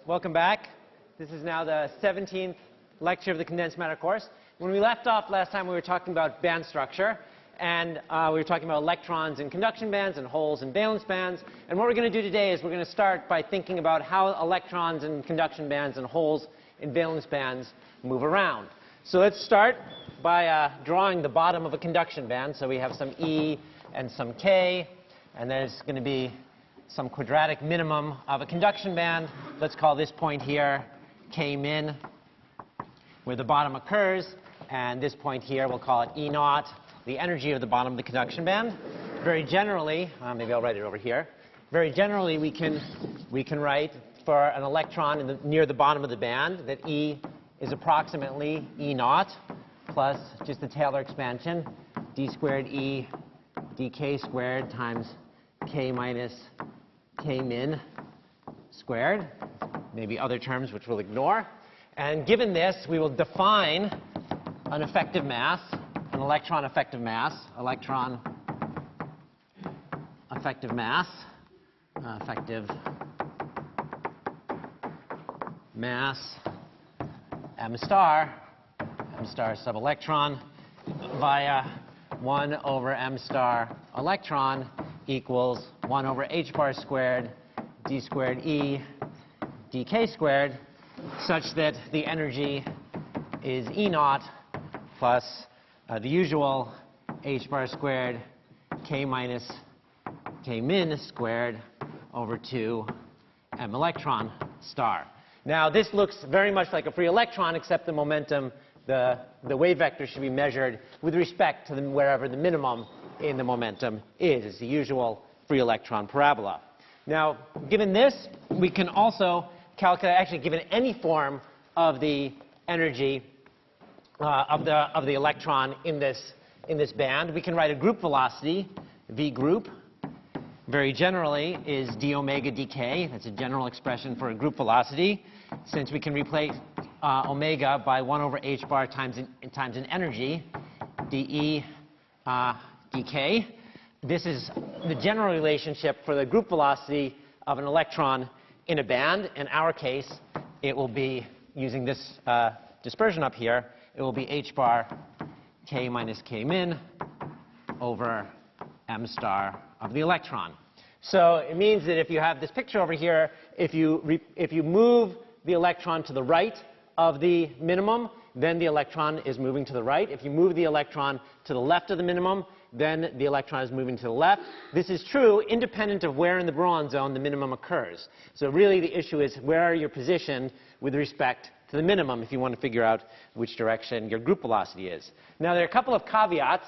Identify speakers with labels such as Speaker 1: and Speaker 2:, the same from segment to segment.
Speaker 1: Welcome back. This is now the 17th lecture of the condensed matter course. When we left off last time, we were talking about band structure, and we were talking about electrons in conduction bands and holes in valence bands. And what we're going to do today is we're going to start by thinking about how electrons in conduction bands and holes in valence bands move around. So let's start by drawing the bottom of a conduction band. So we have some E and some K, and there's going to be some quadratic minimum of a conduction band. Let's call this point here K min, where the bottom occurs, and this point here we'll call it E naught, the energy of the bottom of the conduction band. Very generally, maybe I'll write it over here. Very generally, we can write for an electron near the bottom of the band that E is approximately E naught plus just the Taylor expansion, d squared E dk squared times K minus K min squared, maybe other terms which we'll ignore. And given this, we will define an effective mass, an electron effective mass, effective mass m star sub electron via 1 over m star electron equals 1 over h bar squared d squared E dk squared, such that the energy is E naught plus the usual h bar squared k minus k min squared over 2 m electron star. Now this looks very much like a free electron, except the momentum, the wave vector should be measured with respect to wherever the minimum in the momentum is. It's the usual free electron parabola. Now, given this, we can also calculate, actually given any form of the energy of the electron in this band, we can write a group velocity, v group, very generally is d omega dk. That's a general expression for a group velocity, since we can replace omega by 1 over h bar times an energy, dE dk. This is the general relationship for the group velocity of an electron in a band. In our case, it will be, using this dispersion up here, it will be h bar k minus k min over m star of the electron. So it means that if you have this picture over here, if you move the electron to the right of the minimum, then the electron is moving to the right. If you move the electron to the left of the minimum, then the electron is moving to the left. This is true independent of where in the Brouillon zone the minimum occurs. So really the issue is where you're positioned with respect to the minimum if you want to figure out which direction your group velocity is. Now there are a couple of caveats.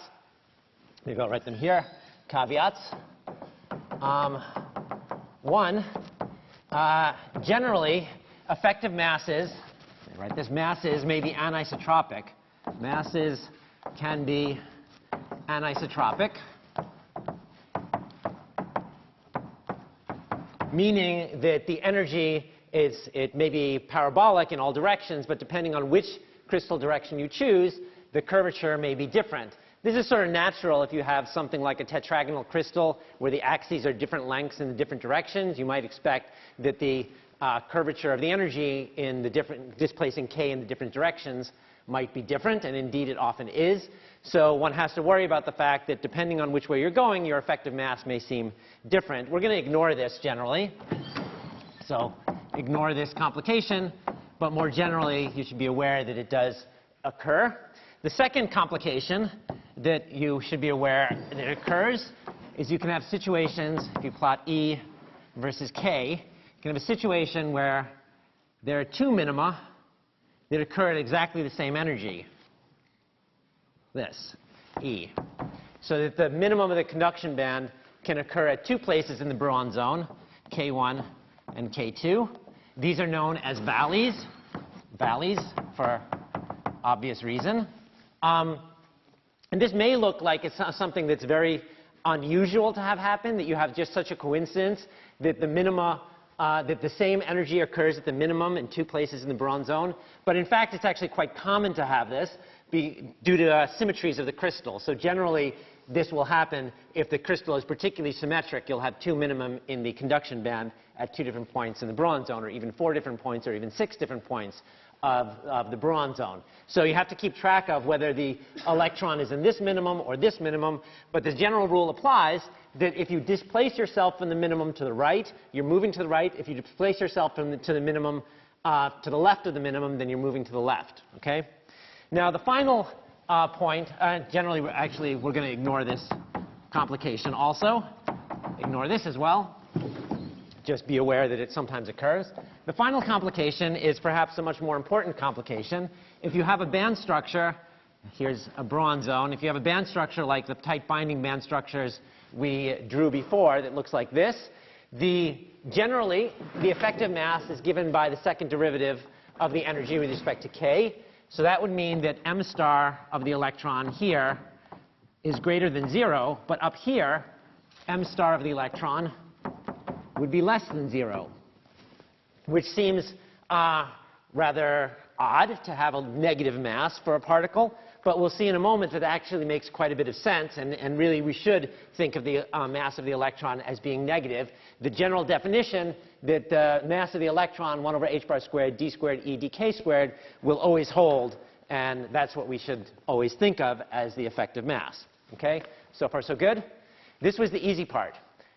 Speaker 1: Maybe I'll write them here. Caveats. One, generally effective masses, right, this masses may be anisotropic. Masses can be anisotropic, meaning that the energy it may be parabolic in all directions, but depending on which crystal direction you choose, the curvature may be different. This is sort of natural if you have something like a tetragonal crystal where the axes are different lengths in the different directions. You might expect that the curvature of the energy in the different, displacing k in the different directions might be different, and indeed it often is. So one has to worry about the fact that depending on which way you're going, your effective mass may seem different. We're going to ignore this generally. So ignore this complication, but more generally, you should be aware that it does occur. The second complication that you should be aware that it occurs is you can have situations, if you plot E versus K, you can have a situation where there are two minima that occur at exactly the same energy, this, E. So that the minimum of the conduction band can occur at two places in the Brouillon zone, K1 and K2. These are known as valleys for obvious reason. And this may look like it's something that's very unusual to have happen, that you have just such a coincidence that the minima, that the same energy occurs at the minimum in two places in the Brouillon zone. But in fact, it's actually quite common to have this due to symmetries of the crystal. So generally, this will happen if the crystal is particularly symmetric. You'll have 2 minimum in the conduction band at 2 different points in the boron zone, or even 4 different points, or even 6 different points of the boron zone. So you have to keep track of whether the electron is in this minimum or this minimum. But the general rule applies that if you displace yourself from the minimum to the right, you're moving to the right. If you displace yourself from to the minimum to the left of the minimum, then you're moving to the left. Okay? Now the final point, generally, we're going to ignore this complication also. Ignore this as well. Just be aware that it sometimes occurs. The final complication is perhaps a much more important complication. If you have a band structure, here's a boron zone. If you have a band structure like the tight binding band structures we drew before that looks like this, generally, the effective mass is given by the second derivative of the energy with respect to k. So that would mean that m star of the electron here is greater than 0, but up here, m star of the electron would be less than 0, which seems rather odd to have a negative mass for a particle. But we'll see in a moment that actually makes quite a bit of sense, and really we should think of the mass of the electron as being negative. The general definition that the mass of the electron, 1 over h bar squared d squared e dk squared, will always hold, and that's what we should always think of as the effective mass. Okay? So far so good? This was the easy part.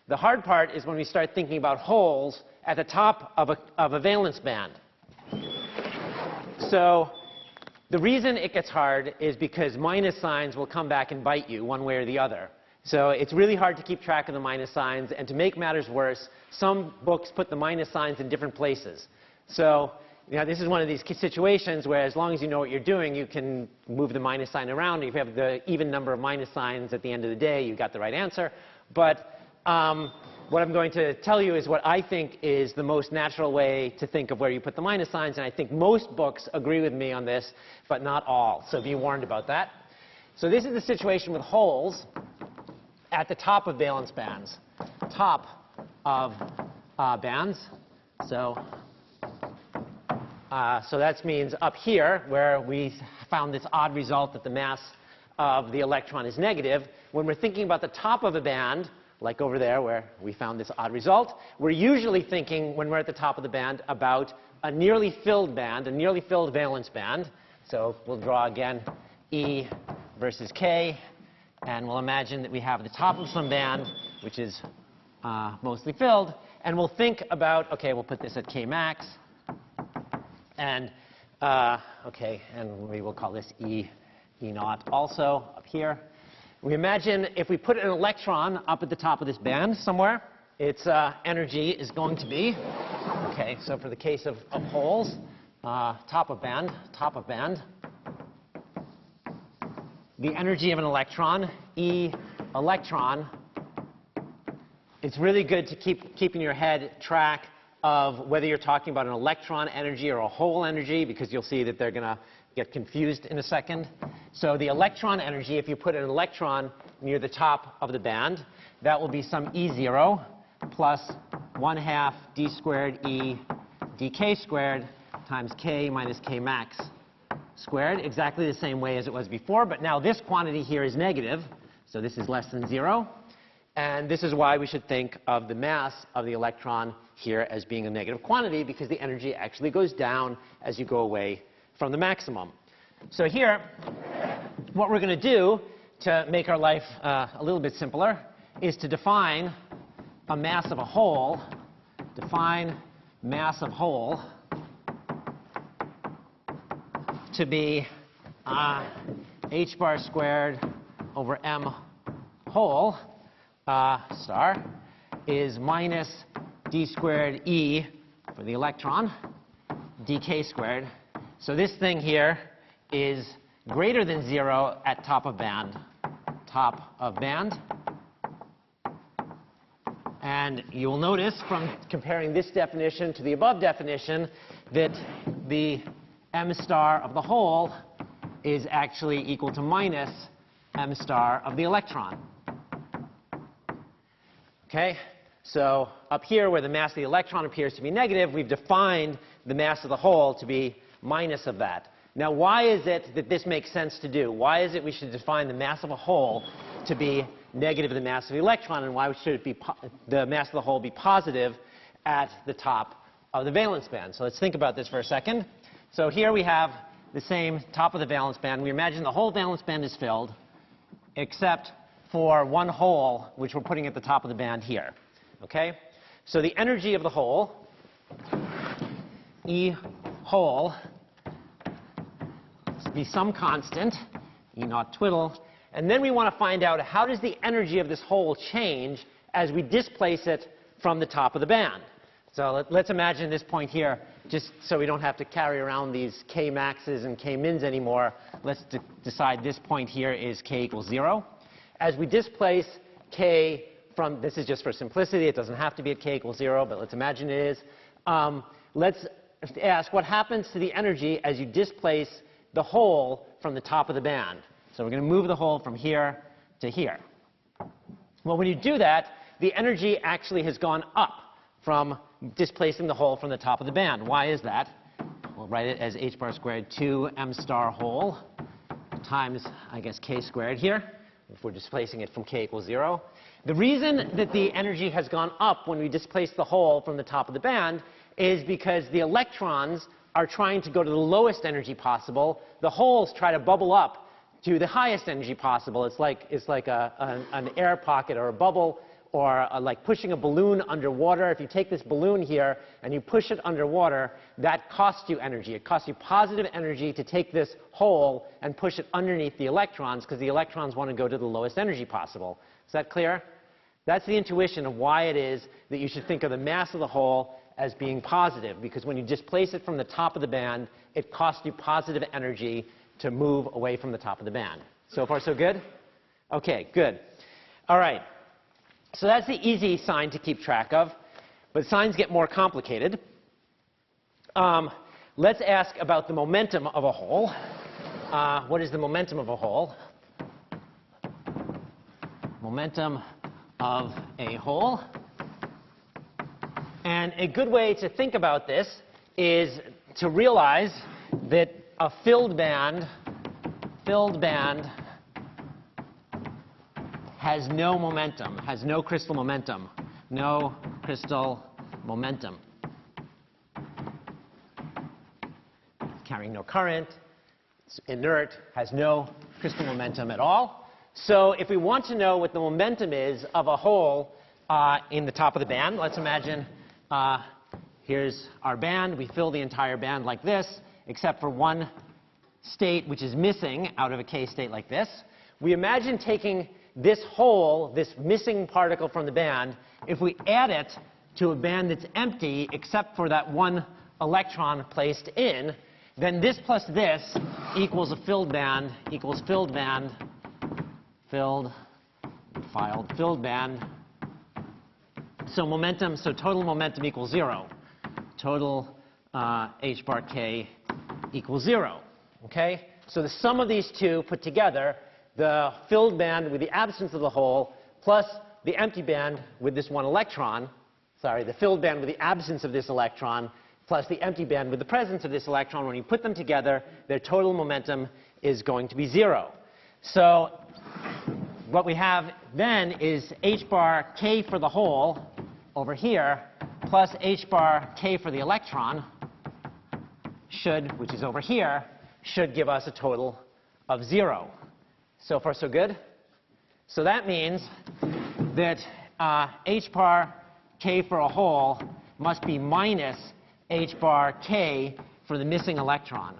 Speaker 1: The hard part is when we start thinking about holes at the top of a valence band. So the reason it gets hard is because minus signs will come back and bite you one way or the other. So it's really hard to keep track of the minus signs. And to make matters worse, some books put the minus signs in different places. So this is one of these situations where as long as you know what you're doing, you can move the minus sign around. If you have the even number of minus signs at the end of the day, you got the right answer. But what I'm going to tell you is what I think is the most natural way to think of where you put the minus signs. And I think most books agree with me on this, but not all. So be warned about that. So this is the situation with holes at the top of valence bands. Top of bands. So that means up here, where we found this odd result that the mass of the electron is negative. When we're thinking about the top of a band, like over there where we found this odd result, we're usually thinking, when we're at the top of the band, about a nearly filled band, a nearly filled valence band. So we'll draw again E versus K, and we'll imagine that we have the top of some band, which is mostly filled, and we'll think about, okay, we'll put this at K max, and okay, and we will call this E naught also up here. We imagine if we put an electron up at the top of this band somewhere, its energy is going to be, okay, so for the case of holes, top of band, the energy of an electron, E electron. It's really good to keep in your head track of whether you're talking about an electron energy or a hole energy, because you'll see that they're going to get confused in a second. So the electron energy, if you put an electron near the top of the band, that will be some E0 plus 1/2 d squared E dk squared times K minus K max squared, exactly the same way as it was before. But now this quantity here is negative, so this is less than 0. And this is why we should think of the mass of the electron here as being a negative quantity, because the energy actually goes down as you go away from the maximum. So here, what we're going to do to make our life a little bit simpler is to define a mass of a hole. Define mass of hole to be h bar squared over m whole star is minus d squared E for the electron, dk squared. So this thing here is greater than 0 at top of band. And you will notice from comparing this definition to the above definition that the m star of the hole is actually equal to minus m star of the electron. Okay? So up here, where the mass of the electron appears to be negative, we've defined the mass of the hole to be minus of that. Now, why is it that this makes sense to do? Why is it we should define the mass of a hole to be negative the mass of the electron, and why should it be the mass of the hole be positive at the top of the valence band? So let's think about this for a second. So here we have the same top of the valence band. We imagine the whole valence band is filled, except for one hole, which we're putting at the top of the band here. Okay? So the energy of the hole, E hole, must be some constant, E naught twiddle. And then we want to find out, how does the energy of this hole change as we displace it from the top of the band? So let's imagine this point here, just so we don't have to carry around these k maxes and k mins anymore. Let's decide this point here is k equals 0. As we displace k from, this is just for simplicity, it doesn't have to be at k equals 0, but let's imagine it is. Let's ask what happens to the energy as you displace the hole from the top of the band. So we're going to move the hole from here to here. Well, when you do that, the energy actually has gone up from displacing the hole from the top of the band. Why is that? We'll write it as h bar squared 2 m star hole times, I guess, k squared here, if we're displacing it from k equals 0. The reason that the energy has gone up when we displace the hole from the top of the band is because the electrons are trying to go to the lowest energy possible. The holes try to bubble up to the highest energy possible. It's like an air pocket or a bubble, or like pushing a balloon underwater. If you take this balloon here and you push it underwater, that costs you energy. It costs you positive energy to take this hole and push it underneath the electrons, because the electrons want to go to the lowest energy possible. Is that clear? That's the intuition of why it is that you should think of the mass of the hole as being positive, because when you displace it from the top of the band, it costs you positive energy to move away from the top of the band. So far, so good? Okay, good. All right. So that's the easy sign to keep track of, but signs get more complicated. Let's ask about the momentum of a hole. What is the momentum of a hole? Momentum of a hole. And a good way to think about this is to realize that a filled band has no momentum, has no crystal momentum. No crystal momentum. Carrying no current, it's inert, has no crystal momentum at all. So if we want to know what the momentum is of a hole in the top of the band, let's imagine here's our band. We fill the entire band like this, except for one state which is missing out of a k state like this. We imagine taking this hole, this missing particle from the band, if we add it to a band that's empty except for that one electron placed in, then this plus this equals a filled band, equals filled band, filled band. So momentum, so total momentum equals 0. Total h bar k equals 0. Okay? So the sum of these two put together, the filled band with the absence of the hole plus the empty band with this one electron, sorry, the filled band with the absence of this electron plus the empty band with the presence of this electron, when you put them together, their total momentum is going to be 0. So what we have then is h bar k for the hole over here plus h bar k for the electron should, which is over here, should give us a total of 0. So far, so good? So that means that h bar k for a hole must be minus h bar k for the missing electron.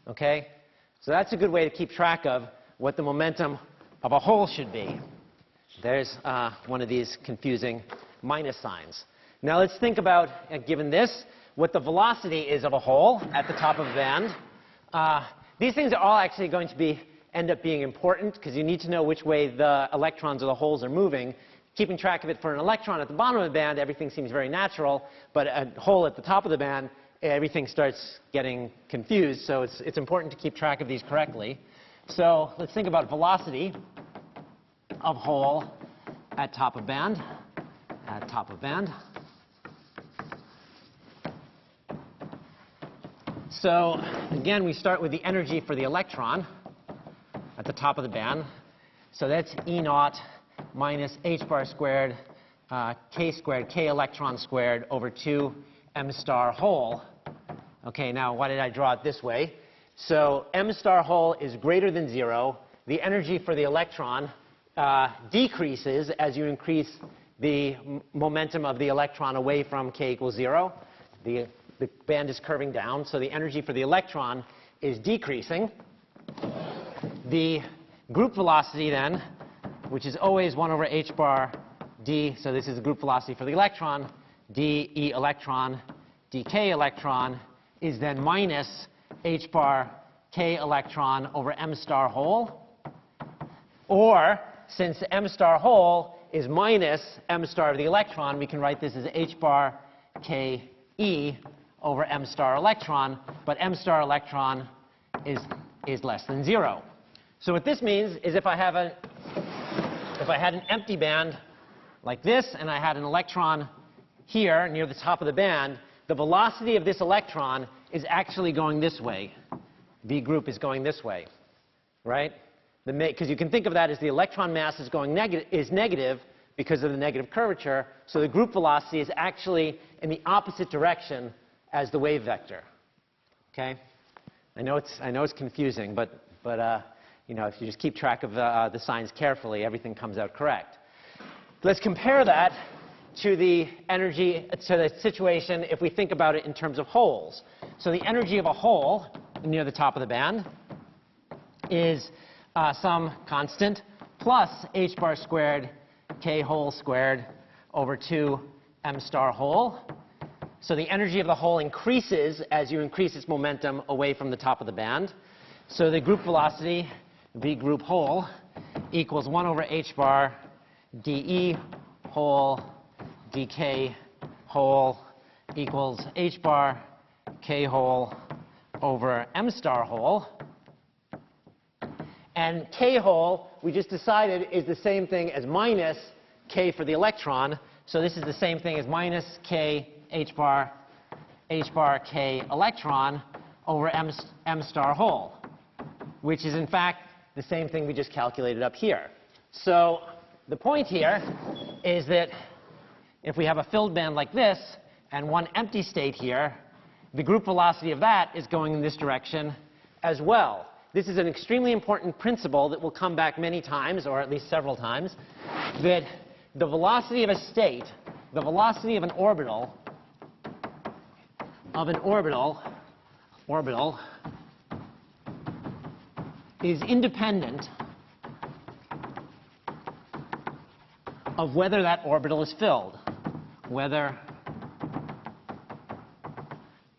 Speaker 1: Okay? So that's a good way to keep track of what the momentum of a hole should be. There's one of these confusing minus signs. Now let's think about, given this, what the velocity is of a hole at the top of the band. These things are all actually going to end up being important, because you need to know which way the electrons or the holes are moving. Keeping track of it for an electron at the bottom of the band, everything seems very natural, but a hole at the top of the band, everything starts getting confused, so it's important to keep track of these correctly. So let's think about velocity of hole at top of band, So again, we start with the energy for the electron at the top of the band. So that's E naught minus h bar squared k electron squared over 2 m star whole. Okay, now why did I draw it this way? So m star whole is greater than 0. The energy for the electron decreases as you increase the momentum of the electron away from k equals 0. The band is curving down, so the energy for the electron is decreasing. The group velocity then, which is always 1 over h bar d, so this is the group velocity for the electron, d e electron dk electron, is then minus h bar k electron over m star whole. Or, since m star whole is minus m star of the electron, we can write this as h bar k e over m star electron, but m star electron is less than 0. So what this means is if I had an empty band like this, and I had an electron here near the top of the band, the velocity of this electron is actually going this way. B group is going this way, right? Because you can think of that as the electron mass is negative because of the negative curvature, so the group velocity is actually in the opposite direction as the wave vector. Okay? I know it's confusing, but you know, if you just keep track of the signs carefully, everything comes out correct. Let's compare that to the energy, to the situation if we think about it in terms of holes. So the energy of a hole near the top of the band is some constant plus h bar squared k whole squared over 2 m star whole. So the energy of the hole increases as you increase its momentum away from the top of the band. So the group velocity, V group whole, equals 1 over h bar dE whole dk whole equals h bar k whole over m star whole. And k whole, we just decided, is the same thing as minus k for the electron. So this is the same thing as minus k h bar k electron over m star whole, which is in fact the same thing we just calculated up here. So the point here is that if we have a filled band like this and one empty state here, the group velocity of that is going in this direction as well. This is an extremely important principle that will come back many times, or at least several times, that the velocity of a state, the velocity of an orbital, is independent of whether that orbital is filled, whether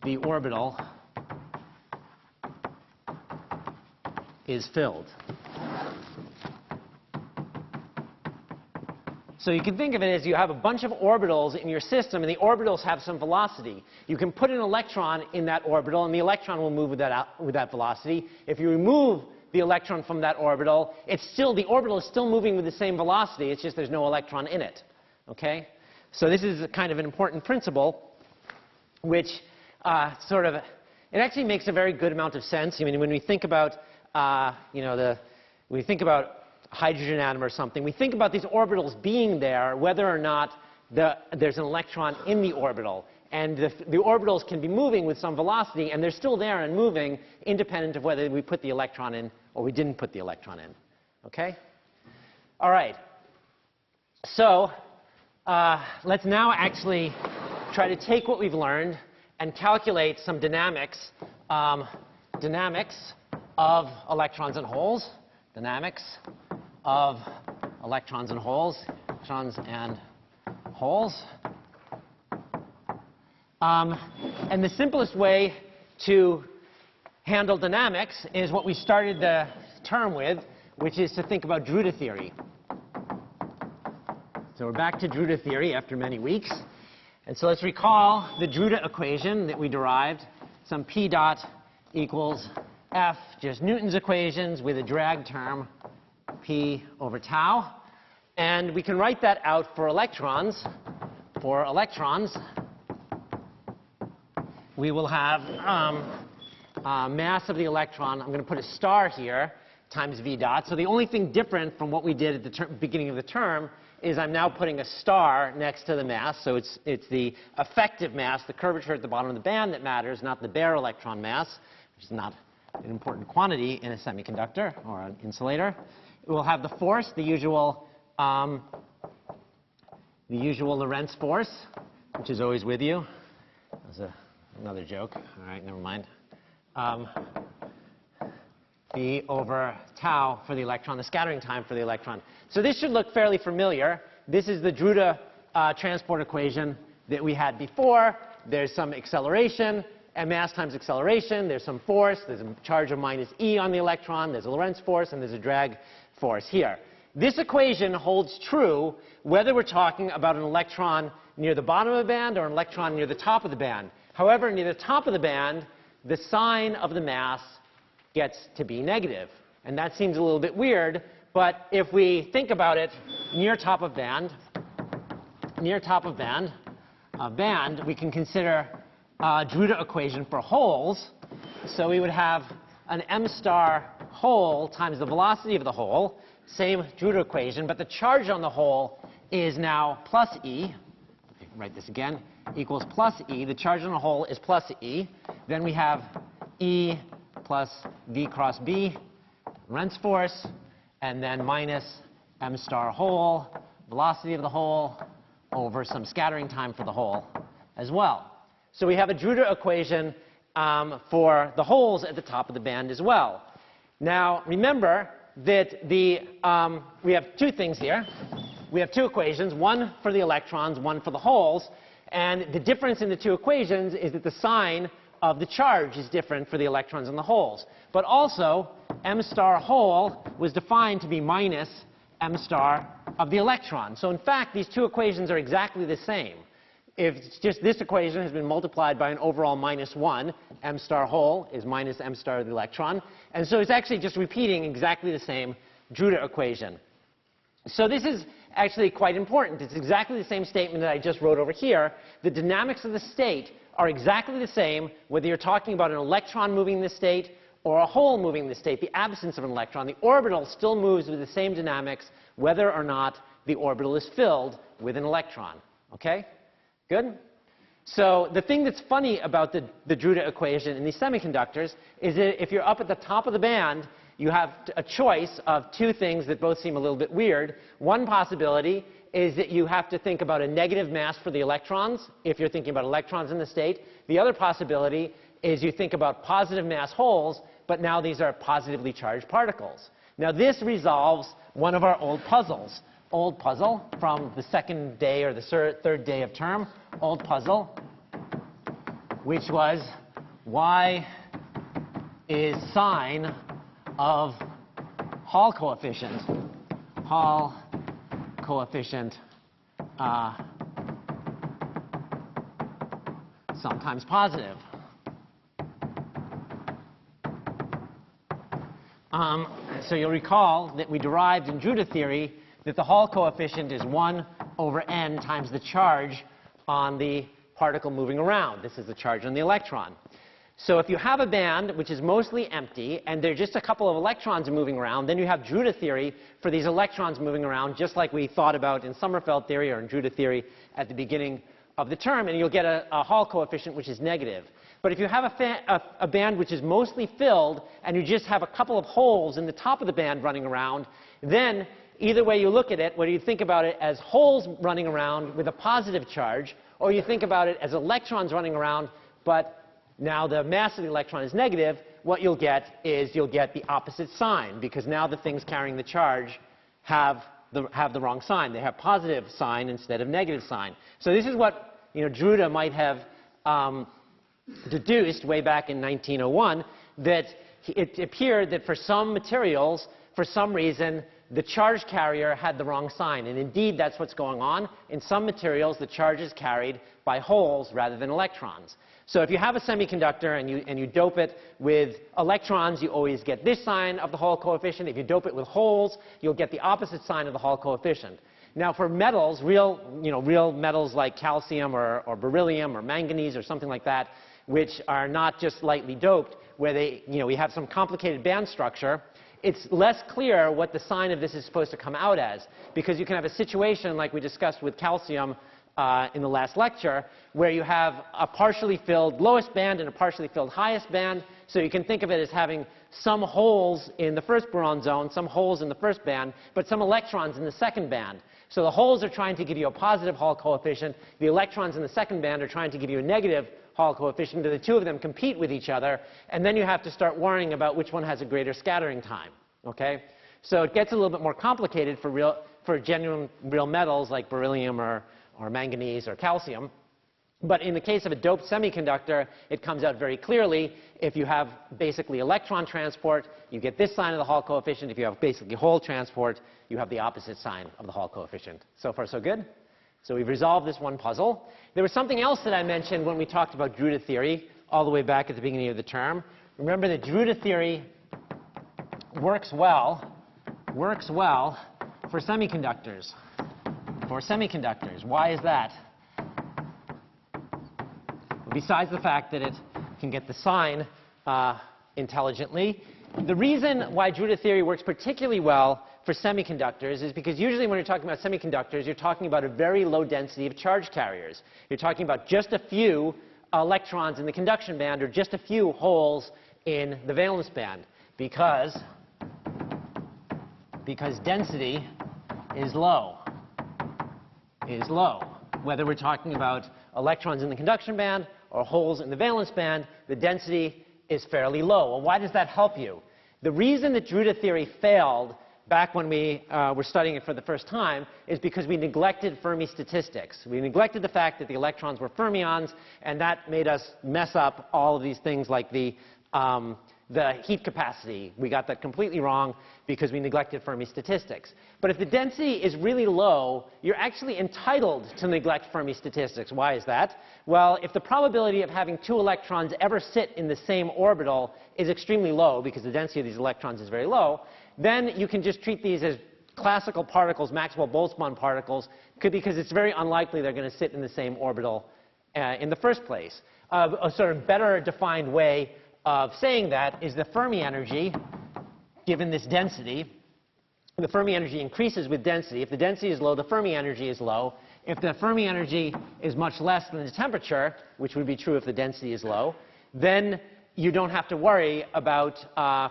Speaker 1: the orbital is filled. So you can think of it as you have a bunch of orbitals in your system, and the orbitals have some velocity. You can put an electron in that orbital, and the electron will move with that velocity. If you remove the electron from that orbital, the orbital is still moving with the same velocity. It's just there's no electron in it. Okay? So this is a kind of an important principle, which it actually makes a very good amount of sense. I mean, when we think about we think about a hydrogen atom or something, we think about these orbitals being there whether or not there's an electron in the orbital. And the orbitals can be moving with some velocity, and they're still there and moving independent of whether we put the electron in or we didn't put the electron in. Okay? All right. So let's now actually try to take what we've learned and calculate some dynamics of electrons and holes. Dynamics of electrons and holes. And the simplest way to handle dynamics is what we started the term with, which is to think about Drude theory. So we're back to Drude theory after many weeks. And so let's recall the Drude equation that we derived. Some P dot equals F, just Newton's equations with a drag term, P over tau. And we can write that out for electrons. For electrons, we will have mass of the electron, I'm going to put a star here, times v dot. So the only thing different from what we did at the beginning of the term is I'm now putting a star next to the mass. So it's the effective mass, the curvature at the bottom of the band that matters, not the bare electron mass, which is not an important quantity in a semiconductor or an insulator. It will have the force, the usual Lorentz force, which is always with you. That was another joke. All right, never mind. V over tau for the electron, the scattering time for the electron. So this should look fairly familiar. This is the Drude transport equation that we had before. There's some acceleration, and mass times acceleration. There's some force. There's a charge of minus e on the electron. There's a Lorentz force, and there's a drag force here. This equation holds true whether we're talking about an electron near the bottom of the band or an electron near the top of the band. However, near the top of the band, the sign of the mass gets to be negative. And that seems a little bit weird, but if we think about it, near top of band, we can consider Drude equation for holes. So we would have an m star hole times the velocity of the hole, same Drude equation, but the charge on the hole is now plus e. Write this again, equals plus e. The charge on the hole is plus e. Then we have e plus v cross b, Lorentz force, and then minus m star hole, velocity of the hole, over some scattering time for the hole as well. So we have a Drude equation for the holes at the top of the band as well. Now, remember that we have two things here. We have two equations, one for the electrons, one for the holes. And the difference in the two equations is that the sign of the charge is different for the electrons and the holes. But also, m star hole was defined to be minus m star of the electron. So in fact, these two equations are exactly the same. If it's just this equation has been multiplied by an overall minus 1, m star hole is minus m star of the electron. And so it's actually just repeating exactly the same Drude equation. So this is actually quite important. It's exactly the same statement that I just wrote over here. The dynamics of the state are exactly the same whether you're talking about an electron moving in the state or a hole moving in the state, the absence of an electron. The orbital still moves with the same dynamics whether or not the orbital is filled with an electron. Okay? Good? So the thing that's funny about the Drude equation in these semiconductors is that if you're up at the top of the band, you have a choice of two things that both seem a little bit weird. One possibility is that you have to think about a negative mass for the electrons if you're thinking about electrons in the state. The other possibility is you think about positive mass holes, but now these are positively charged particles. Now this resolves one of our old puzzles. Old puzzle from the second day or the third day of term. Old puzzle, which was y is sine of Hall coefficient. Hall coefficient sometimes positive. So you'll recall that we derived in Drude theory that the Hall coefficient is 1 over n times the charge on the particle moving around. This is the charge on the electron. So if you have a band which is mostly empty and there are just a couple of electrons moving around, then you have Drude theory for these electrons moving around, just like we thought about in Sommerfeld theory or in Drude theory at the beginning of the term, and you'll get a Hall coefficient which is negative. But if you have a band which is mostly filled and you just have a couple of holes in the top of the band running around, then either way you look at it, whether you think about it as holes running around with a positive charge, or you think about it as electrons running around, but now the mass of the electron is negative, what you'll get is you'll get the opposite sign, because now the things carrying the charge have the wrong sign. They have positive sign instead of negative sign. So this is what Drude might have deduced way back in 1901, that it appeared that for some materials, for some reason, the charge carrier had the wrong sign. And indeed, that's what's going on. In some materials, the charge is carried by holes rather than electrons. So if you have a semiconductor and you dope it with electrons, you always get this sign of the Hall coefficient. If you dope it with holes, you'll get the opposite sign of the Hall coefficient. Now for metals, real metals like calcium or beryllium or manganese or something like that, which are not just lightly doped, where we have some complicated band structure, it's less clear what the sign of this is supposed to come out as, because you can have a situation like we discussed with calcium in the last lecture, where you have a partially filled lowest band and a partially filled highest band. So you can think of it as having some holes in the first boron zone, some holes in the first band, but some electrons in the second band. So the holes are trying to give you a positive Hall coefficient. The electrons in the second band are trying to give you a negative Hall coefficient. The two of them compete with each other, and then you have to start worrying about which one has a greater scattering time. Okay? So it gets a little bit more complicated for genuine real metals like beryllium or manganese or calcium. But in the case of a doped semiconductor, it comes out very clearly. If you have basically electron transport, you get this sign of the Hall coefficient. If you have basically hole transport, you have the opposite sign of the Hall coefficient. So far, so good? So we've resolved this one puzzle. There was something else that I mentioned when we talked about Drude theory all the way back at the beginning of the term. Remember that Drude theory works well for semiconductors. Why is that? Besides the fact that it can get the sign intelligently, the reason why Drude theory works particularly well for semiconductors is because usually when you're talking about semiconductors, you're talking about a very low density of charge carriers. You're talking about just a few electrons in the conduction band or just a few holes in the valence band because density is low. Whether we're talking about electrons in the conduction band or holes in the valence band, the density is fairly low. Well, why does that help you? The reason that Drude theory failed back when we were studying it for the first time is because we neglected Fermi statistics. We neglected the fact that the electrons were fermions, and that made us mess up all of these things like the heat capacity. We got that completely wrong because we neglected Fermi statistics. But if the density is really low, you're actually entitled to neglect Fermi statistics. Why is that? Well, if the probability of having two electrons ever sit in the same orbital is extremely low, because the density of these electrons is very low, then you can just treat these as classical particles, Maxwell-Boltzmann particles, because it's very unlikely they're going to sit in the same orbital in the first place. A sort of better defined way of saying that is the Fermi energy, given this density. The Fermi energy increases with density. If the density is low, the Fermi energy is low. If the Fermi energy is much less than the temperature, which would be true if the density is low, then you don't have to worry about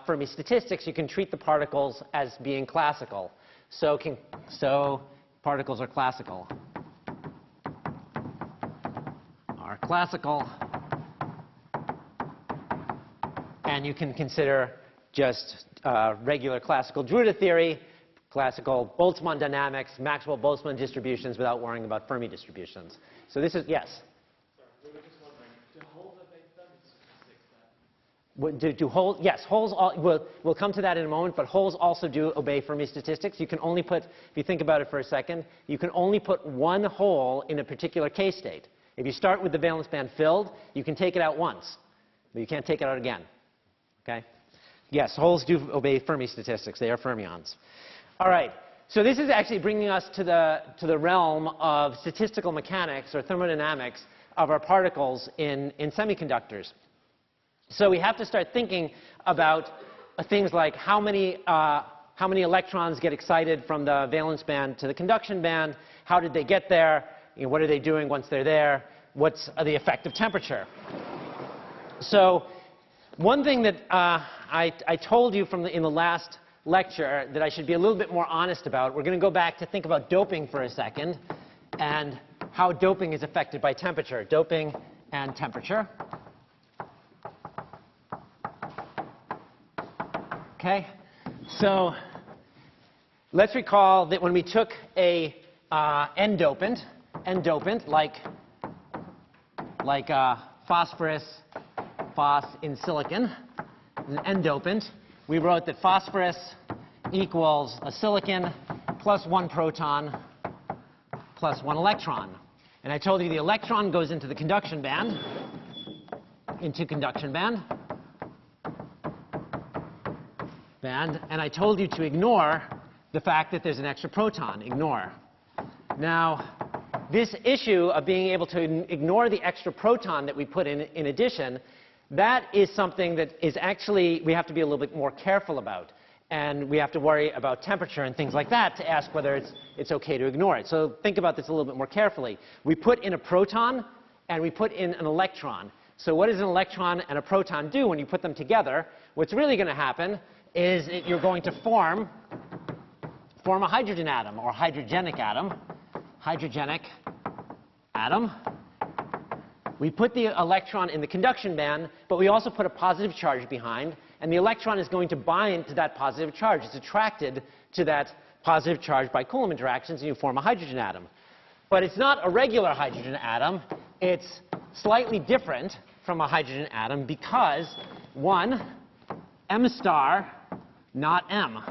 Speaker 1: Fermi statistics. You can treat the particles as being classical. So particles are classical. And you can consider just regular classical Drude theory, classical Boltzmann dynamics, Maxwell-Boltzmann distributions without worrying about Fermi distributions. So this is, yes?
Speaker 2: Sorry, we were just wondering, do holes obey Fermi statistics then?
Speaker 1: Do holes, yes, holes, we'll come to that in a moment, but holes also do obey Fermi statistics. You can only put, if you think about it for a second, you can only put one hole in a particular K state. If you start with the valence band filled, you can take it out once, but you can't take it out again. Okay? Yes, holes do obey Fermi statistics. They are fermions. All right. So this is actually bringing us to the realm of statistical mechanics or thermodynamics of our particles in semiconductors. So we have to start thinking about things like how many electrons get excited from the valence band to the conduction band, how did they get there, what are they doing once they're there, what's the effect of temperature. So one thing that I told you in the last lecture that I should be a little bit more honest about, we're going to go back to think about doping for a second and how doping is affected by temperature. Doping and temperature. Okay? So let's recall that when we took a N-dopant like phosphorus, phos in silicon, an N-dopant, we wrote that phosphorus equals a silicon plus one proton plus one electron. And I told you the electron goes into the conduction band, and I told you to ignore the fact that there's an extra proton. Ignore. Now, this issue of being able to ignore the extra proton that we put in addition, that is something that is actually we have to be a little bit more careful about. And we have to worry about temperature and things like that to ask whether it's OK to ignore it. So think about this a little bit more carefully. We put in a proton and we put in an electron. So what does an electron and a proton do when you put them together? What's really going to happen is you're going to form a hydrogen atom or hydrogenic atom. Hydrogenic atom. We put the electron in the conduction band, but we also put a positive charge behind. And the electron is going to bind to that positive charge. It's attracted to that positive charge by Coulomb interactions, and you form a hydrogen atom. But it's not a regular hydrogen atom. It's slightly different from a hydrogen atom because, one, m star, not m,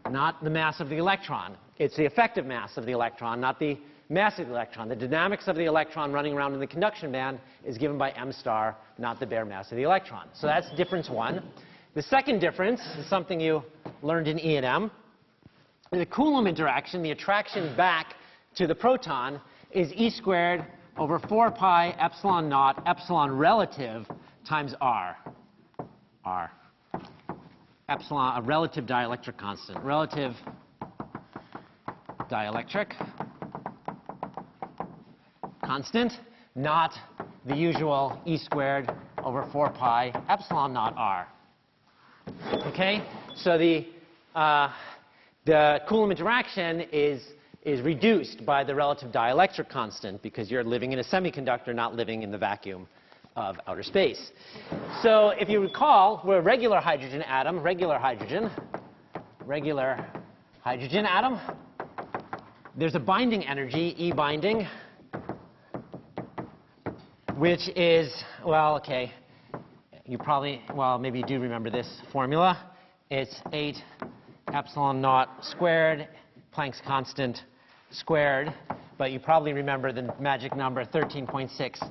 Speaker 1: not the mass of the electron. It's the effective mass of the electron, not the mass of the electron. The dynamics of the electron running around in the conduction band is given by m star, not the bare mass of the electron. So that's difference one. The second difference is something you learned in E&M. The Coulomb interaction, the attraction back to the proton, is e squared over 4 pi epsilon naught epsilon relative times r. R. Epsilon, a relative dielectric constant. Relative dielectric constant, not the usual e squared over 4 pi epsilon naught r. Okay? So the Coulomb interaction is reduced by the relative dielectric constant because you're living in a semiconductor, not living in the vacuum of outer space. So if you recall, we're a regular hydrogen atom, regular hydrogen atom. There's a binding energy, E binding, which is, well, okay, you probably, well, maybe you do remember this formula. It's 8 epsilon naught squared, Planck's constant squared, but you probably remember the magic number 13.6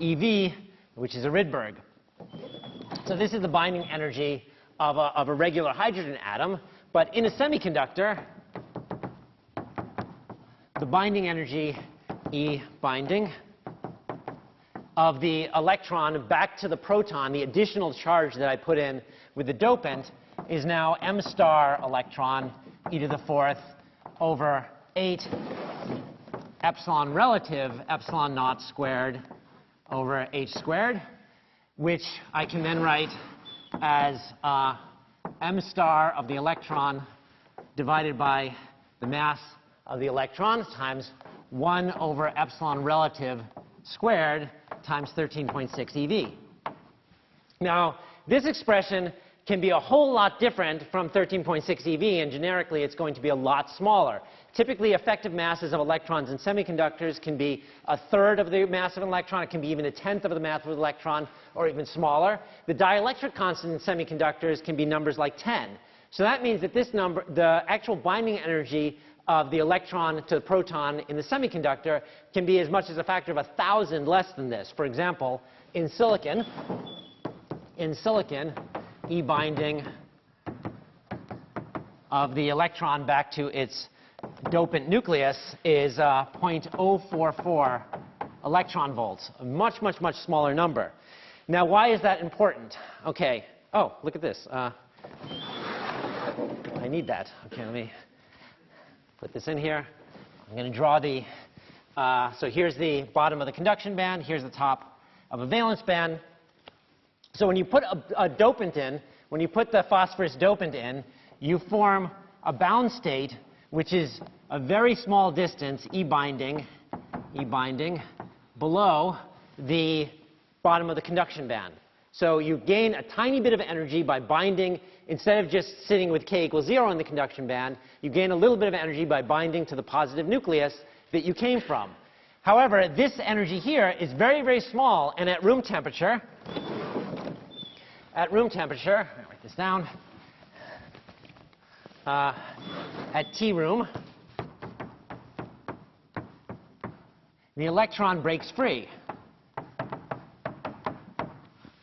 Speaker 1: eV, which is a Rydberg. So this is the binding energy of a regular hydrogen atom, but in a semiconductor, the binding energy, E binding, of the electron back to the proton, the additional charge that I put in with the dopant, is now m star electron e to the 4th over 8 epsilon relative epsilon naught squared over h squared, which I can then write as m star of the electron divided by the mass of the electron times 1 over epsilon relative squared times 13.6 eV. Now, this expression can be a whole lot different from 13.6 eV, and generically it's going to be a lot smaller. Typically, effective masses of electrons in semiconductors can be 1/3 of the mass of an electron. It can be even 1/10 of the mass of an electron, or even smaller. The dielectric constant in semiconductors can be numbers like 10. So that means that this number, the actual binding energy of the electron to the proton in the semiconductor, can be as much as a factor of 1,000 less than this. For example, in silicon, E binding of the electron back to its dopant nucleus is 0.044 electron volts, a much, much, much smaller number. Now, why is that important? Okay. Oh, look at this. I need that. Okay, let me put this in here. I'm going to draw the, so here's the bottom of the conduction band. Here's the top of a valence band. So when you put a dopant in, when you put the phosphorus dopant in, you form a bound state, which is a very small distance, E binding, below the bottom of the conduction band. So you gain a tiny bit of energy by binding. Instead of just sitting with k equals 0 in the conduction band, you gain a little bit of energy by binding to the positive nucleus that you came from. However, this energy here is very, very small, and at room temperature, I'll write this down, at T room, the electron breaks free.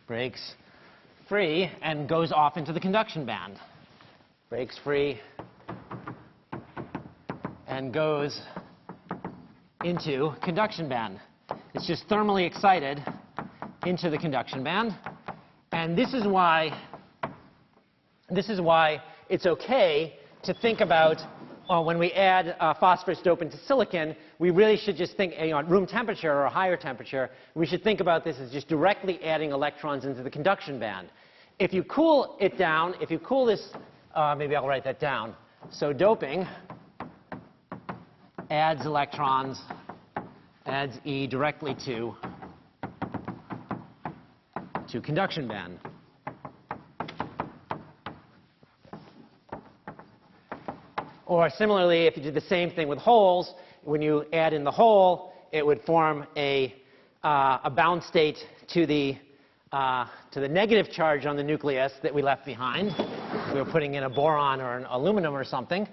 Speaker 1: Breaks free and goes off into the conduction band. Breaks free and goes into conduction band. It's just thermally excited into the conduction band. And this is why it's okay to think about when we add phosphorus dopant to silicon, we really should just think at room temperature or a higher temperature, we should think about this as just directly adding electrons into the conduction band. If you cool it down, if you cool this, maybe I'll write that down. So doping adds electrons, adds E directly to conduction band. Or similarly, if you did the same thing with holes, when you add in the hole, it would form a bound state to the negative charge on the nucleus that we left behind. We were putting in a boron or an aluminum or something.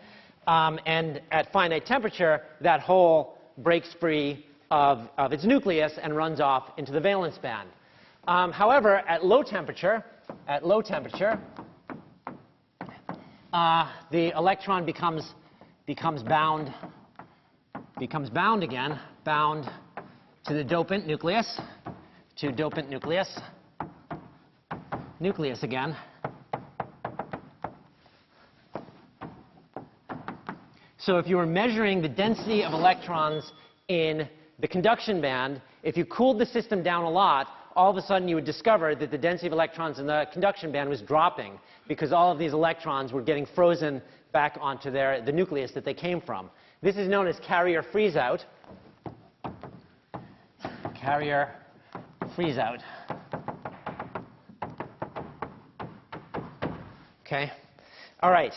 Speaker 1: And at finite temperature, that hole breaks free of its nucleus and runs off into the valence band. However, at low temperature, the electron becomes bound again, bound to the dopant nucleus, nucleus again. So if you were measuring the density of electrons in the conduction band, if you cooled the system down a lot, all of a sudden you would discover that the density of electrons in the conduction band was dropping because all of these electrons were getting frozen back onto the nucleus that they came from. This is known as carrier freeze-out. Carrier freeze-out. Okay. All right.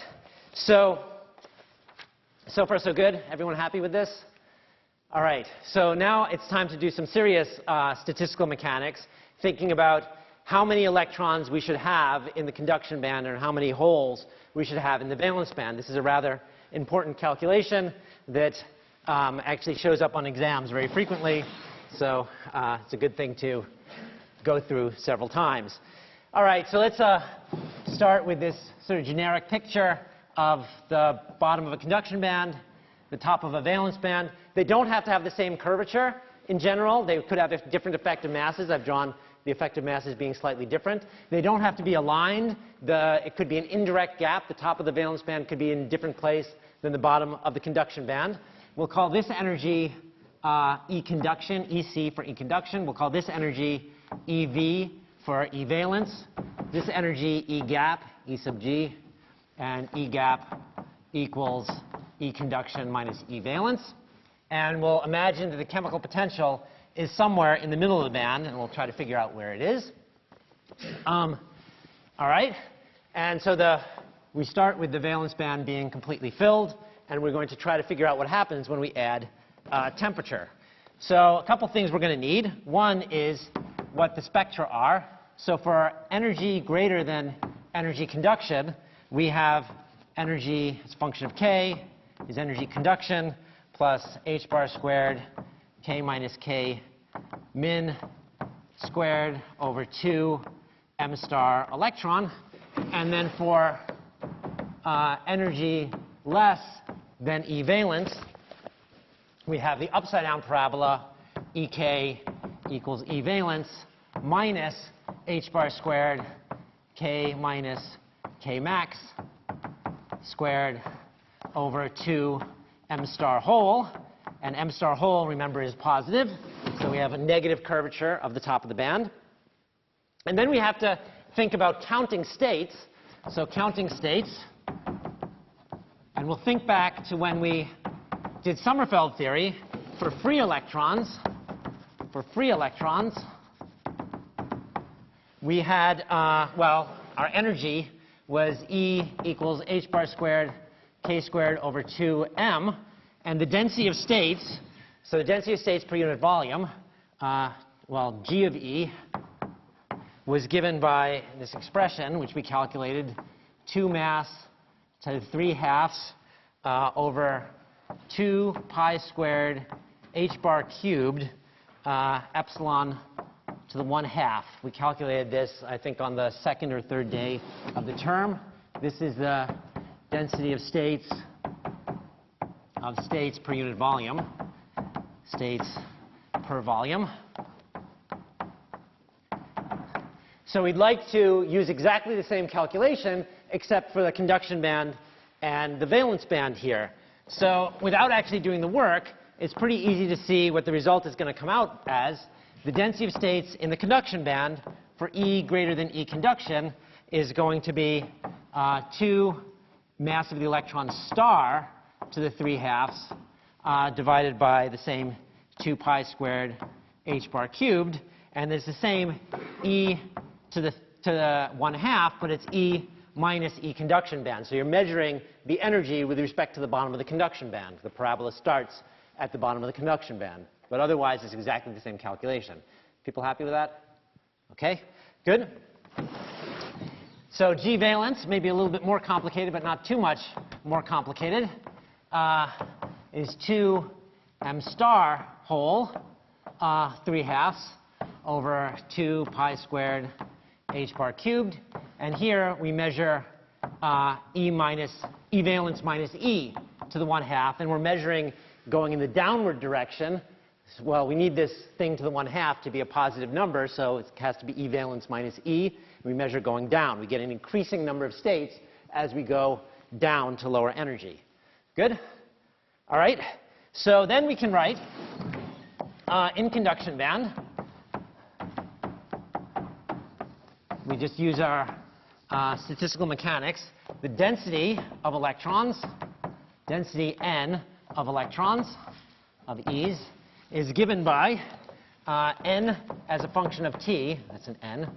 Speaker 1: So far so good? Everyone happy with this? All right. So now it's time to do some serious statistical mechanics, thinking about how many electrons we should have in the conduction band and how many holes we should have in the valence band. This is a rather important calculation that actually shows up on exams very frequently. So it's a good thing to go through several times. All right. So let's start with this sort of generic picture of the bottom of a conduction band, the top of a valence band. They don't have to have the same curvature in general. They could have different effective masses. I've drawn the effective masses being slightly different. They don't have to be aligned. It could be an indirect gap. The top of the valence band could be in a different place than the bottom of the conduction band. We'll call this energy E-conduction, EC for E-conduction. We'll call this energy EV for E-valence. This energy E-gap, E sub G. And E-gap equals E-conduction minus E-valence. And we'll imagine that the chemical potential is somewhere in the middle of the band, and we'll try to figure out where it is. All right. And so we start with the valence band being completely filled, and we're going to try to figure out what happens when we add temperature. So a couple things we're going to need. One is what the spectra are. So for energy greater than energy conduction, we have energy as a function of K is energy conduction plus h bar squared K minus K min squared over 2 m star electron. And then for energy less than E valence, we have the upside down parabola Ek equals E valence minus h bar squared K minus K max squared over 2 m star whole. And m star whole, remember, is positive. So we have a negative curvature of the top of the band. And then we have to think about counting states. So counting states. And we'll think back to when we did Sommerfeld theory for free electrons. For free electrons, we had, well, our energy was E equals h bar squared K squared over 2m. And the density of states, so the density of states per unit volume, well, G of E was given by this expression, which we calculated, 2 mass to 3 halves over 2 pi squared h bar cubed epsilon to the 1/2. We calculated this, I think, on the second or third day of the term. This is the density of states per unit volume. states per volume. So we'd like to use exactly the same calculation, except for the conduction band and the valence band here. So without actually doing the work, it's pretty easy to see what the result is going to come out as. The density of states in the conduction band for E greater than E conduction is going to be 2 mass of the electron star to the 3/2 divided by the same 2 pi squared h bar cubed. And there's the same E to the 1/2, but it's E minus E conduction band. So you're measuring the energy with respect to the bottom of the conduction band. The parabola starts at the bottom of the conduction band. But otherwise, it's exactly the same calculation. People happy with that? OK, good. So G valence, maybe a little bit more complicated, but not too much more complicated, is 2 m star whole 3/2 over 2 pi squared h bar cubed. And here we measure E valence minus E to the 1/2. And we're measuring going in the downward direction. Well, we need this thing to the 1/2 to be a positive number, so it has to be E valence minus E. We measure going down. We get an increasing number of states as we go down to lower energy. Good? All right. So then we can write in conduction band. We just use our statistical mechanics. The density of electrons, density n of electrons, of E's, is given by n as a function of t, that's an n,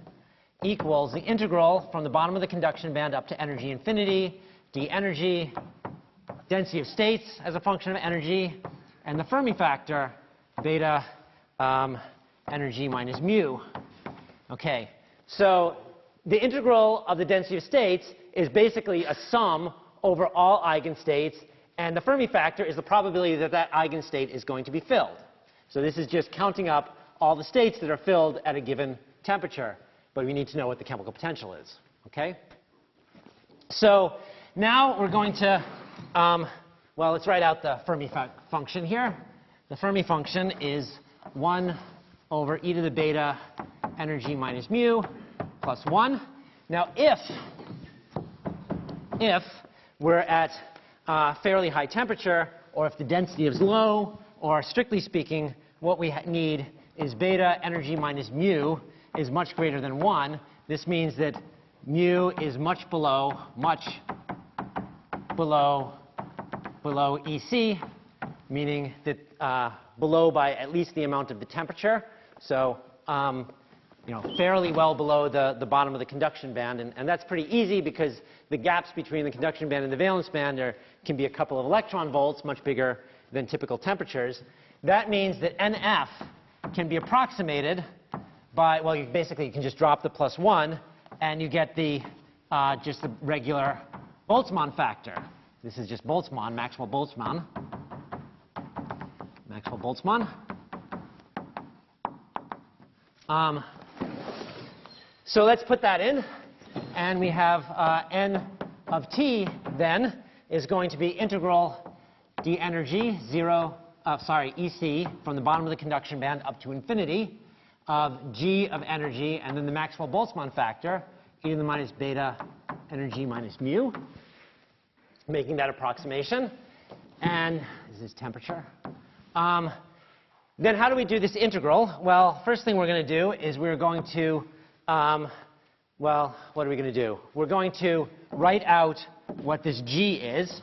Speaker 1: equals the integral from the bottom of the conduction band up to energy infinity, d energy, density of states as a function of energy, and the Fermi factor, beta energy minus mu. Okay, so the integral of the density of states is basically a sum over all eigenstates, and the Fermi factor is the probability that that eigenstate is going to be filled. So this is just counting up all the states that are filled at a given temperature, but we need to know what the chemical potential is. Okay? So now we're going to, well, let's write out the Fermi function here. The Fermi function is 1 over e to the beta energy minus mu plus 1. Now if we're at fairly high temperature, or if the density is low, or strictly speaking, what we need is beta energy minus mu is much greater than 1. This means that mu is much below EC, meaning that below by at least the amount of the temperature. So fairly well below the bottom of the conduction band. And that's pretty easy because the gaps between the conduction band and the valence band can be a couple of electron volts, much bigger than typical temperatures. That means that NF can be approximated by, well, you can just drop the plus 1, and you get just the regular Boltzmann factor. This is just Boltzmann, Maxwell-Boltzmann. Maxwell-Boltzmann. So let's put that in, and we have n of t then is going to be integral d energy EC from the bottom of the conduction band up to infinity of g of energy and then the Maxwell-Boltzmann factor e to the minus beta energy minus mu, making that approximation. And this is temperature. Then how do we do this integral? Well, first thing we're going to do is we're going to well, what are we going to do? We're going to write out what this g is.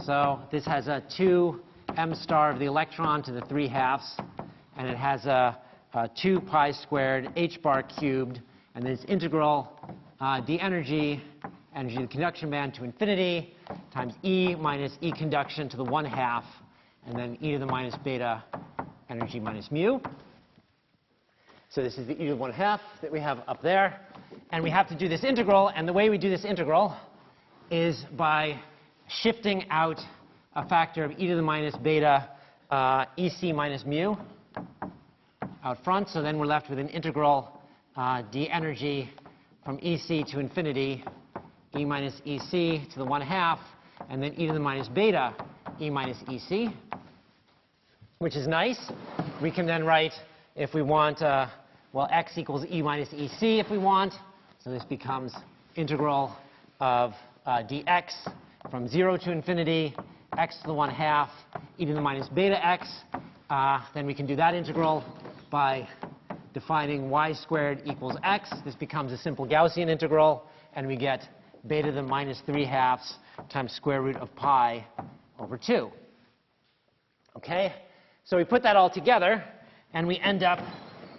Speaker 1: So this has a 2 m star of the electron to the 3/2, and it has a 2 pi squared h bar cubed, and then it's integral d energy of the conduction band to infinity times E minus E conduction to the 1/2, and then e to the minus beta energy minus mu. So this is the e to the 1/2 that we have up there. And we have to do this integral. And the way we do this integral is by shifting out a factor of e to the minus beta EC minus mu out front. So then we're left with an integral d energy from EC to infinity, E minus EC to the 1/2, and then e to the minus beta E minus EC. which is nice. We can then write, if we want, well, x equals e minus ec if we want. So this becomes integral of dx from 0 to infinity, x to the 1/2, e to the minus beta x. Then we can do that integral by defining y squared equals x. This becomes a simple Gaussian integral, and we get beta to the minus 3/2 times square root of pi over 2. Okay? So we put that all together, and we end up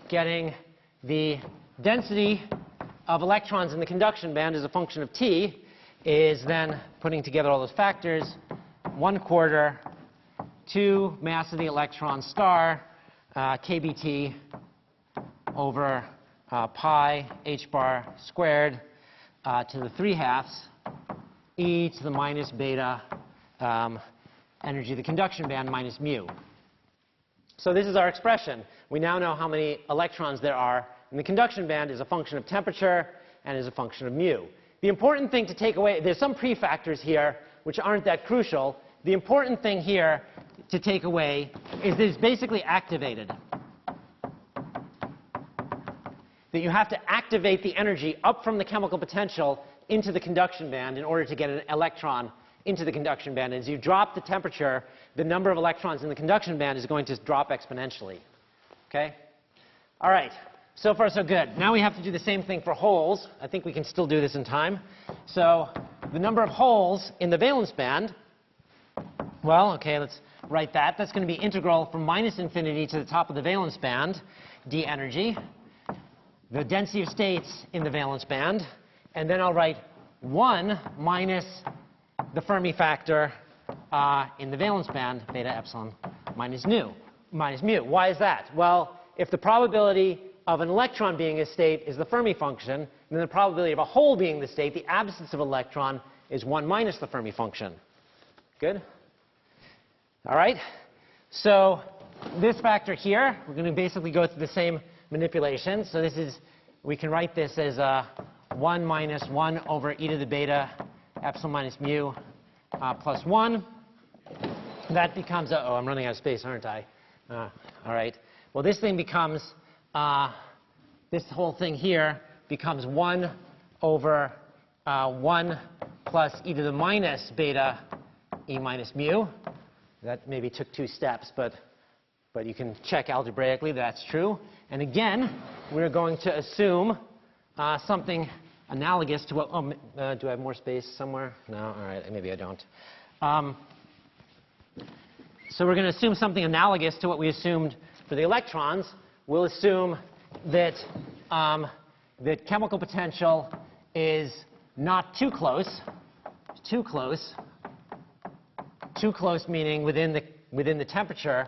Speaker 1: getting the density of electrons in the conduction band as a function of t is then putting together all those factors, 1/4 2 mass of the electron star kBt over pi h bar squared to the 3/2 e to the minus beta energy of the conduction band minus mu. So this is our expression. We now know how many electrons there are in the conduction band as a function of temperature and as a function of mu. The important thing to take away, there's some prefactors here which aren't that crucial. The important thing here to take away is that it's basically activated. That you have to activate the energy up from the chemical potential into the conduction band in order to get an electron into the conduction band. As you drop the temperature, the number of electrons in the conduction band is going to drop exponentially. Okay? All right. So far, so good. Now we have to do the same thing for holes. I think we can still do this in time. So the number of holes in the valence band, well, okay, let's write that. That's going to be integral from minus infinity to the top of the valence band, d energy, the density of states in the valence band, and then I'll write 1 minus the Fermi factor in the valence band, beta epsilon minus mu. Why is that? Well, if the probability of an electron being a state is the Fermi function, then the probability of a hole being the state, the absence of an electron, is 1 minus the Fermi function. Good? All right? So this factor here, we're going to basically go through the same manipulation. So this is, we can write this as 1 minus 1 over e to the beta epsilon minus mu plus 1. That becomes, oh, I'm running out of space, aren't I? All right. Well, this thing becomes, this whole thing here becomes 1 over 1 plus e to the minus beta e minus mu. That maybe took 2 steps, but you can check algebraically that's true. And again, we're going to assume something analogous to what, do I have more space somewhere? No? All right, maybe I don't. So we're going to assume something analogous to what we assumed for the electrons. We'll assume that the chemical potential is not too close. Too close meaning within the temperature,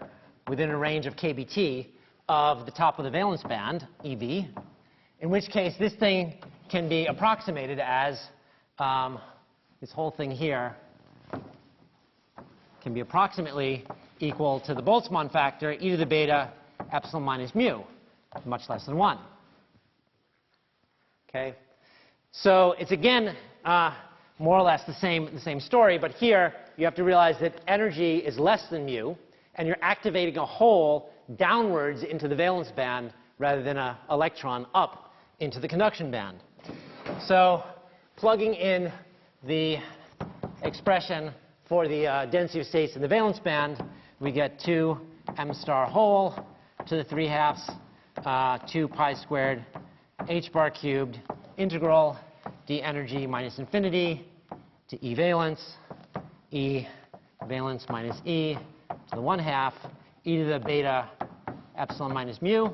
Speaker 1: within a range of kBt of the top of the valence band, EV, in which case this thing can be approximated as, this whole thing here can be approximately equal to the Boltzmann factor, e to the beta epsilon minus mu, much less than 1. Okay? So it's again more or less the same story, but here you have to realize that energy is less than mu, and you're activating a hole downwards into the valence band rather than an electron up into the conduction band. So plugging in the expression for the density of states in the valence band, we get 2 m star whole to the 3/2 2 pi squared h bar cubed integral d energy minus infinity to e valence minus e to the 1/2 e to the beta epsilon minus mu.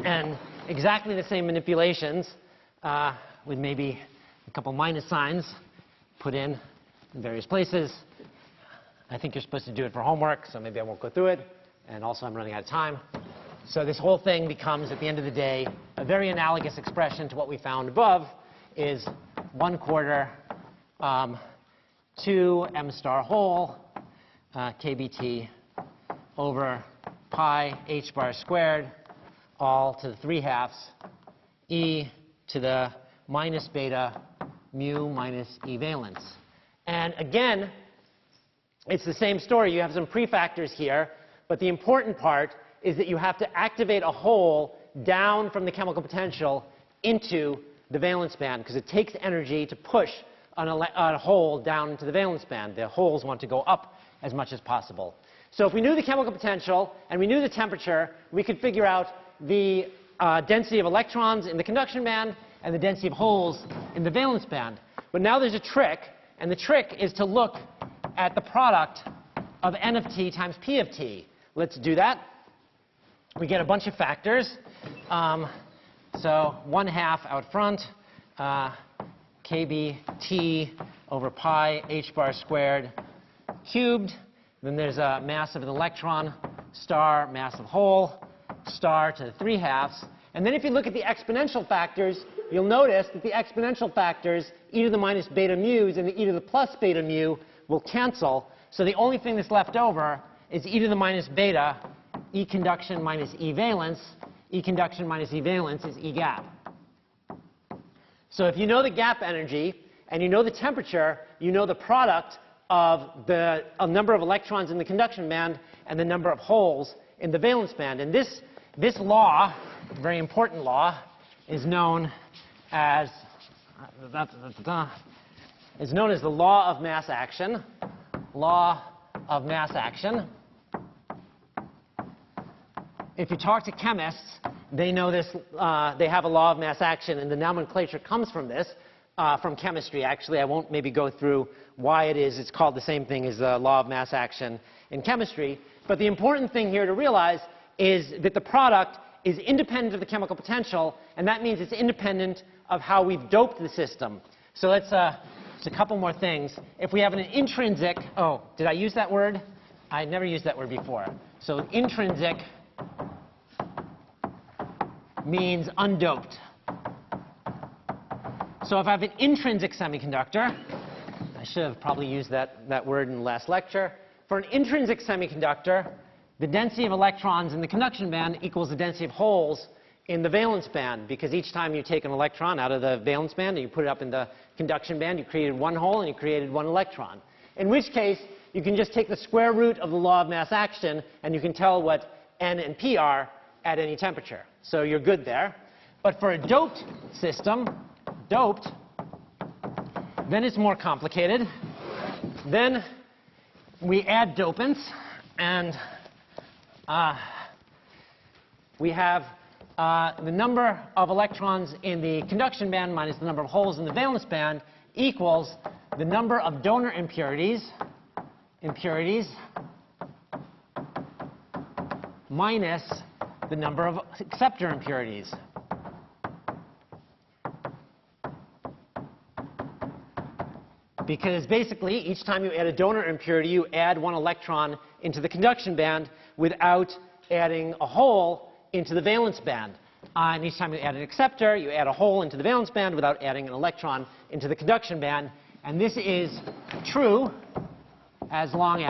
Speaker 1: And exactly the same manipulations with maybe a couple minus signs put in various places. I think you're supposed to do it for homework, so maybe I won't go through it. And also, I'm running out of time. So this whole thing becomes, at the end of the day, a very analogous expression to what we found above, is 1/4 2 m star whole kBt over pi h bar squared, all to the 3/2 e to the minus beta mu minus e valence. And again, it's the same story. You have some prefactors here but the important part is that you have to activate a hole down from the chemical potential into the valence band, because it takes energy to push a hole down into the valence band. The holes want to go up as much as possible. So if we knew the chemical potential and we knew the temperature, we could figure out the density of electrons in the conduction band and the density of holes in the valence band. But now there's a trick, and the trick is to look at the product of n of t times p of t. Let's do that. We get a bunch of factors. So 1/2 out front, kBt over pi h bar squared cubed. Then there's a mass of an electron, star, mass of hole, star to the 3/2. And then if you look at the exponential factors, you'll notice that the exponential factors, e to the minus beta mu's and the e to the plus beta mu, will cancel. So the only thing that's left over is e to the minus beta, E conduction minus E valence. E conduction minus E valence is E gap. So if you know the gap energy and you know the temperature, you know the product of the number of electrons in the conduction band and the number of holes in the valence band. And this law, very important law, is known as the law of mass action. Law of mass action. If you talk to chemists, they know this. They have a law of mass action, and the nomenclature comes from this, from chemistry. Actually, I won't maybe go through why it's called the same thing as the law of mass action in chemistry. But the important thing here to realize is that the product is independent of the chemical potential, and that means it's independent of how we've doped the system. So let's just a couple more things. If we have an intrinsic, oh, did I use that word? I never used that word before. So intrinsic means undoped. So if I have an intrinsic semiconductor, I should have probably used that word in the last lecture. For an intrinsic semiconductor, the density of electrons in the conduction band equals the density of holes in the valence band, because each time you take an electron out of the valence band and you put it up in the conduction band, you created one hole and you created one electron. In which case, you can just take the square root of the law of mass action and you can tell what N and P are at any temperature. So you're good there. But for a doped system, then it's more complicated. Then we add dopants, and we have the number of electrons in the conduction band minus the number of holes in the valence band equals the number of donor impurities minus the number of acceptor impurities. Because basically, each time you add a donor impurity, you add one electron into the conduction band without adding a hole into the valence band. And each time you add an acceptor, you add a hole into the valence band without adding an electron into the conduction band. And this is true as long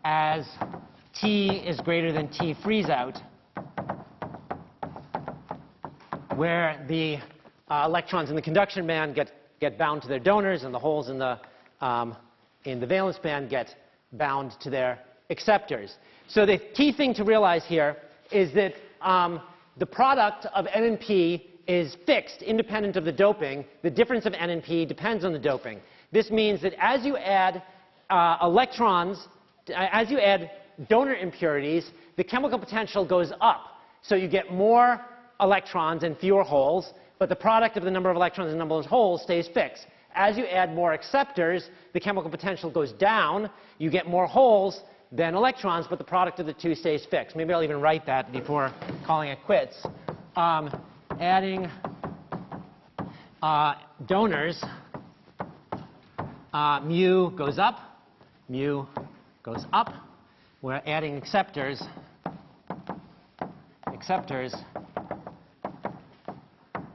Speaker 1: as T is greater than T freeze out, where the electrons in the conduction band get bound to their donors, and the holes in the valence band get bound to their acceptors. So the key thing to realize here is that the product of N and P is fixed, independent of the doping. The difference of N and P depends on the doping. This means that as you add as you add donor impurities, the chemical potential goes up. So you get more electrons and fewer holes, but the product of the number of electrons and the number of holes stays fixed. As you add more acceptors, the chemical potential goes down. You get more holes than electrons, but the product of the two stays fixed. Maybe I'll even write that before calling it quits. Adding donors, mu goes up. Mu goes up. We're adding acceptors.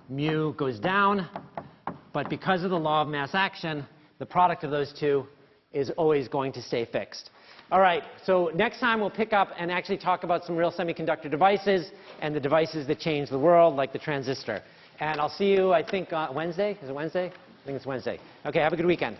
Speaker 1: Mu goes down. But because of the law of mass action, the product of those two is always going to stay fixed. All right, so next time we'll pick up and actually talk about some real semiconductor devices and the devices that change the world, like the transistor. And I'll see you, I think, Wednesday. Is it Wednesday? I think it's Wednesday. Okay, have a good weekend.